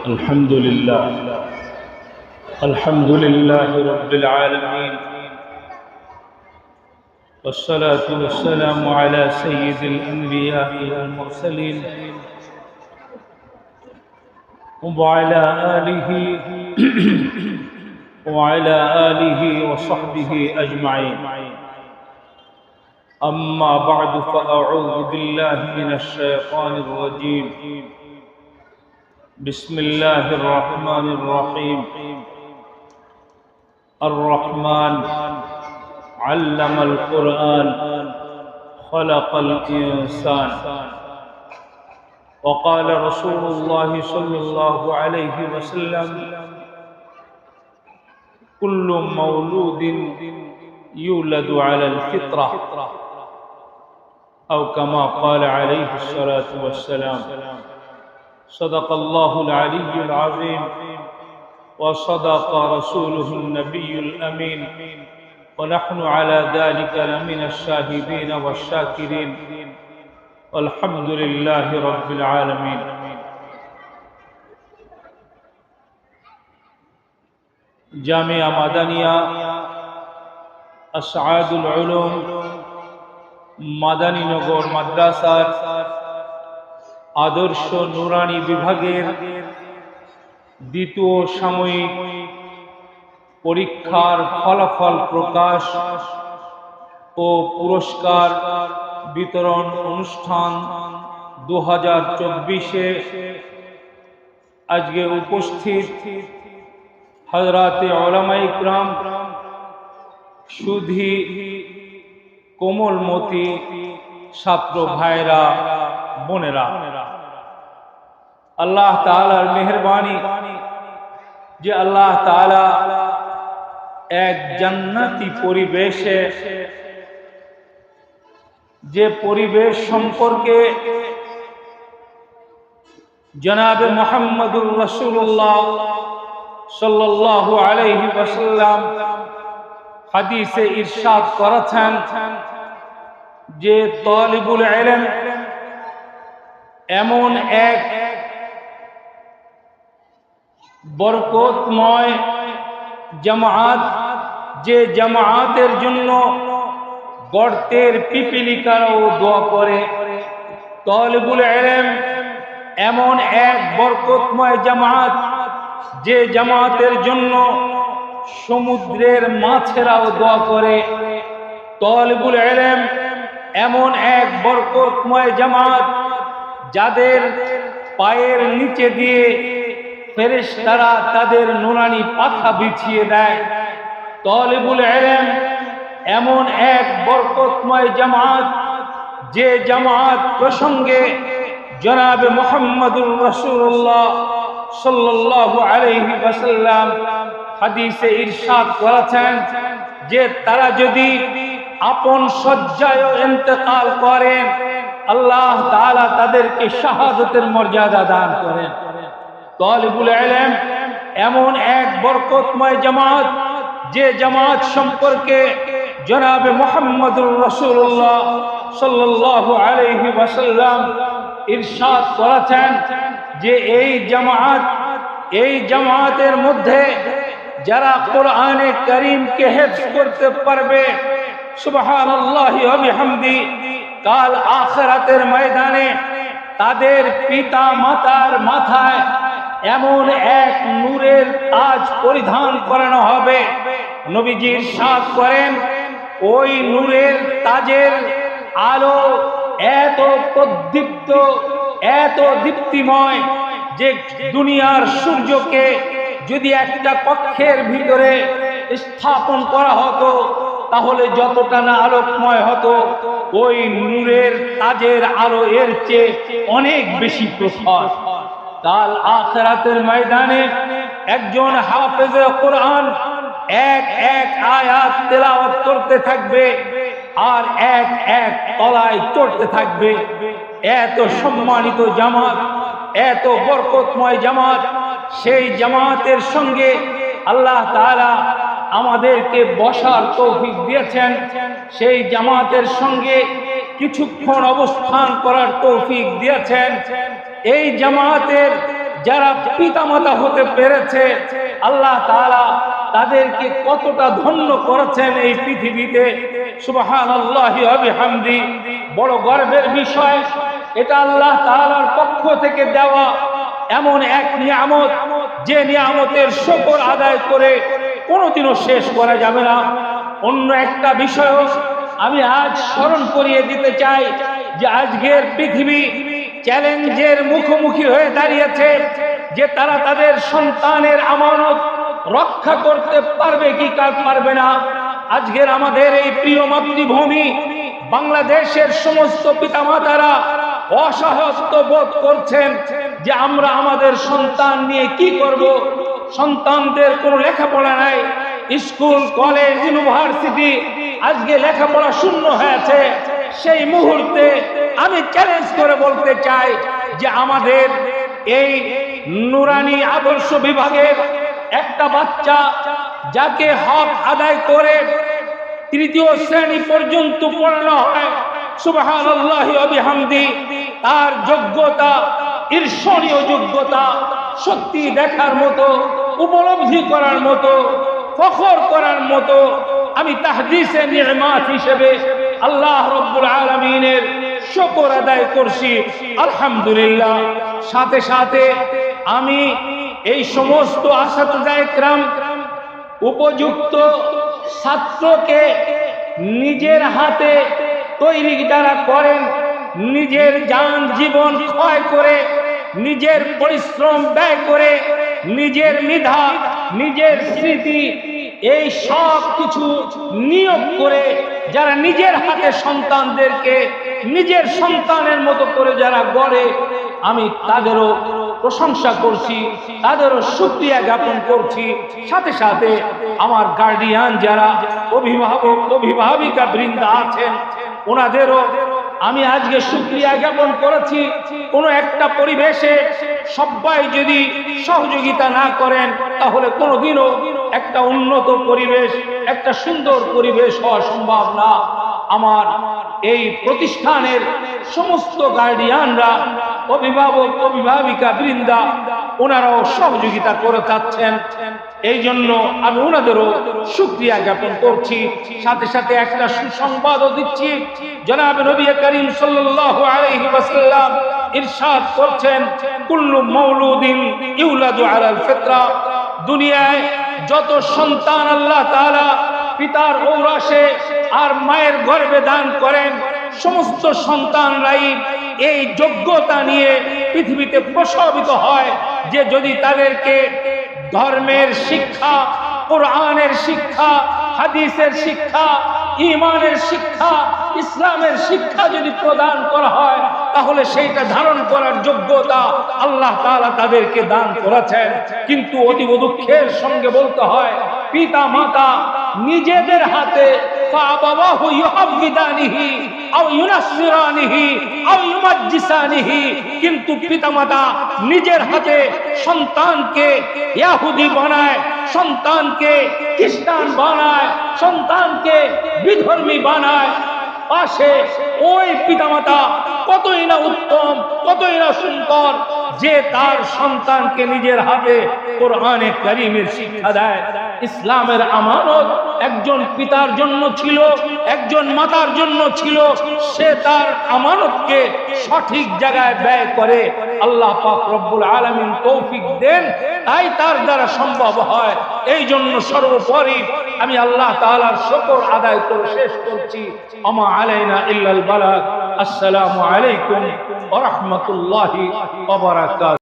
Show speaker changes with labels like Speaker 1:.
Speaker 1: الحمد لله رب العالمين، والصلاة والسلام على سيد الأنبياء والمرسلين وعلى آله وصحبه أجمعين. أما بعد، فأعوذ بالله من الشيطان الرجيم. بسم الله الرحمن الرحيم. الرحمن علم القرآن خلق الإنسان. وقال رسول الله صلى الله عليه وسلم: كل مولود يولد على الفطرة، أو كما قال عليه الصلاة والسلام. صدق الله العلي العظيم، وصدق رسوله النبي الأمين، ونحن على ذلك لمن الشاهدين والشاكرين، والحمد لله رب العالمين. জামিয়া মাদানিয়া আসআদুল উলুম মাদানীনগর মাদ্রাসার আদর্শ নুরানি বিভাগের দ্বিতীয় সাময়িক পরীক্ষার ফলাফল প্রকাশ ও পুরস্কার বিতরণ অনুষ্ঠান 2024-এ আজকে উপস্থিত হযরতে উলামায়ে ইকরাম, সুধী কোমলমতি ছাত্র ভাইরা, বোনেরা, আল্লাহ তাআলার মেহেরবানি যে আল্লাহ তাআলা এক জান্নাতি পরিবেশে, যে পরিবেশ সম্পর্কে জনাবে মুহাম্মদুর রাসূলুল্লাহ সাল্লাল্লাহু আলাইহি ওয়াসাল্লাম হাদিসে ইরশাদ করেছেন যে তালিবুল ইলম এমন এক বরকতময় জামাত, যে জামাতের জন্য গর্তের পিপিলিকারাও দোয়া করে। তালিবুল ইলম এমন এক বরকতময় জামাত, যে জামাতের জন্য সমুদ্রের মাছেরাও দোয়া করে। তালিবুল ইলম এমন এক বরকতময় জামাত, যাদের পায়ের নিচে দিয়ে ফেরেশতারা তাদের নুরানি পাখা বিছিয়ে দেয়। তালিবুল ইলম এমন এক বরকতময় জামাত, যে জামাত প্রসঙ্গে জনাবে মুহাম্মদুর রাসূলুল্লাহ সাল্লাল্লাহু আলাইহি ওয়াসাল্লাম হাদিসে ইরশাদ করেছেন যে তারা যদি আপন শয্যায় ইন্তেকাল করেন, আল্লাহ তাআলা তাদেরকে শাহাদাতের মর্যাদা দান করেন। তালিবুল ইলম এমন এক বরকতময় জামাত, যে জামাত সম্পর্কে জনাবে মুহাম্মদুর রাসূলুল্লাহ সাল্লাল্লাহু আলাইহি ওয়াসাল্লাম ইরশাদ করেছেন যে এই জামাতের মধ্যে যারা কোরআনে কারীমকে হিফজ করতে পারবে, সুবহানাল্লাহি ওয়া বিহামদি, কাল আখিরাতের ময়দানে তাদের পিতা মাতার মাথায় এমন এক নূরের তাজ পরিধান করানো হবে। নবীজি ইরশাদ করেন, ওই নূরের তাজের আলো এত প্রদীপ্ত, এত দীপ্তিময়, যে দুনিয়ার সূর্যকে যদি একটা কক্ষের ভিতরে স্থাপন করা হতো, তাহলে যতটা না আলোকময় হতো, ওই নূরের তাজের আলো এর চেয়ে অনেক বেশি প্রখর। কাল আখিরাতের ময়দানে একজন হাফেজে কোরআন এক এক আয়াত তেলাওয়াত করতে থাকবে, আর এক এক তলায় চড়তে থাকবে। এত সম্মানিত জামাত, এত বরকতময় জামাত, সেই জামাতের সঙ্গে আল্লাহ তাআলা আমাদেরকে বসার তৌফিক দিয়েছেন। সেই জামাতের সঙ্গে কিছুক্ষণ অবস্থান করার তৌফিক দিয়েছেন। এই জামাতের যারা পিতামাতা হতে পেরেছে, আল্লাহ তাআলা তাদেরকে কতটা ধন্য করেছেন এই পৃথিবীতে। সুবহানাল্লাহি ওয়া বিহামদি। বড় গর্বের বিষয়, এটা আল্লাহ তাআলার পক্ষ থেকে দেওয়া এমন এক নিয়ামত, যে নিয়ামতের শুকর আদায় করে কোনোদিনও শেষ করা যাবে না। অন্য একটা বিষয় আমি আজ স্মরণ করিয়ে দিতে চাই যে আজকের পৃথিবী চ্যালেঞ্জের মুখোমুখি হয়ে দাঁড়িয়েছে যে তারা তাদের সন্তানের আমানত রক্ষা করতে পারবে কি পারবে না। আজকের আমাদের এই প্রিয় মাতৃভূমি বাংলাদেশের সমস্ত পিতামাতারা অসহায়ত্ব বোধ করছেন যে আমরা আমাদের সন্তান নিয়ে কি করব। সন্তানদের কোনো লেখাপড়া নাই, স্কুল কলেজ ইউনিভার্সিটি আজকে লেখাপড়া শূন্য হয়েছে। সেই মুহূর্তে আমি চ্যালেঞ্জ করে বলতে চাই যে আমাদের এই নুরানি আদর্শ বিভাগের একটা বাচ্চা যাকে হক আদায় করে তৃতীয় শ্রেণী পর্যন্ত পড়ানো হয়, সুবহানাল্লাহি ওয়া বিহামদি, তার যোগ্যতা ঈর্ষণীয় যোগ্যতা, সত্যি দেখার মতো, উপলব্ধি করার মতো, ফখর করার মতো। আমি তাহদিসে নিয়ামত হিসেবে আল্লাহ রাব্বুল আলামিনের শুকর আদায় করছি, আলহামদুলিল্লাহ। সাথে সাথে আমি এই সমস্ত আসাতিজায়ে কেরাম উপযুক্ত ছাত্রকে নিজের হাতে তৈরি যারা করেন, নিজের জান জীবন ক্ষয় করে, নিজের পরিশ্রম ব্যয় করে, নিজের মেধা, নিজের স্মৃতি, এই সব কিছু নিয়োগ করে যারা নিজের হাতে সন্তানদেরকে নিজের সন্তানের মতো করে যারা গড়ে, আমি তাদেরও প্রশংসা করছি, তাদেরও শুকরিয়া জ্ঞাপন করছি। সাথে সাথে আমার গার্ডিয়ান যারা অভিভাবক অভিভাবিকা বৃন্দ আছেন, ওনাদেরও আমি আজকে শুকরিয়া জ্ঞাপন করেছি। কোনো একটা পরিবেশে সবাই যদি সহযোগিতা না করেন তাহলে কোনোদিনও একটা উন্নত পরিবেশ, একটা সুন্দর পরিবেশ হওয়া সম্ভব না। আমার এই প্রতিষ্ঠানের সমস্ত গার্ডিয়ানরা, অভিভাবক অভিভাবিকা বৃন্দা, ওনারাও সহযোগিতা করে যাচ্ছেন। এই জন্য আমি ওনাদেরও শুকরিয়া জ্ঞাপন করছি। সাথে সাথে একটা সুসংবাদও দিচ্ছি, জনাব নবী করিম সাল্লাল্লাহু আলাইহি ওয়াসাল্লাম ইরশাদ করছেন, কুল্লু মাউলুদিন ইউলাদু আলাল ফিতরা। দুনিয়ায় যত সন্তান আল্লাহ তাআলা পিতার ঔরাসে আর মায়ের গর্ভে দান করেন, সমস্ত সন্তানরাই এই যোগ্যতা নিয়ে পৃথিবীতে প্রসবিত হয় যে যদি তাদেরকে ধর্মের শিক্ষা, কোরআনের শিক্ষা, হাদিসের শিক্ষা, ঈমানের শিক্ষা, ইসলামের শিক্ষা যদি প্রদান করা হয় তাহলে সেইটা ধারণ করার যোগ্যতা আল্লাহ তাআলা তাদেরকে দান করেছেন। কিন্তু অতীব দুঃখের সঙ্গে বলতে হয়, পিতা মাতা নিজেদের হাতে ফাবাওয়াহু ইউহাব্বিদানিহি আও ইউনাসসিরানিহি আও ইউমাজ্জিসানিহি, কিন্তু পিতামাতা নিজের হাতে সন্তানকে ইহুদি বানায়, সন্তানকে খ্রিস্টান বানায়, সন্তানকে বিধর্মী বানায়। পাশে ওই পিতামাতা কতই না উত্তম, কতই না সুন্দর যে তার সন্তানকে নিজের হাতে কোরআনে কারীমের শিক্ষা দেয়। ইসলামের আমানত একজন পিতার জন্য ছিল, একজন মাতার জন্য ছিল, সে তার আমানতকে সঠিক জায়গায় ব্যয় করে। আল্লাহ পাক রব্বুল আলামিন তৌফিক দেন, তাই তার দ্বারা সম্ভব হয়। এই জন্য সর্বোপরি আমি আল্লাহ তাআলার শুকর আদায় করে শেষ করছি। আমা আলাইনা ইল্লাল বালাগ। আসসালামু আলাইকুম ওয়া রাহমাতুল্লাহি ওয়া বারাকাতুহু।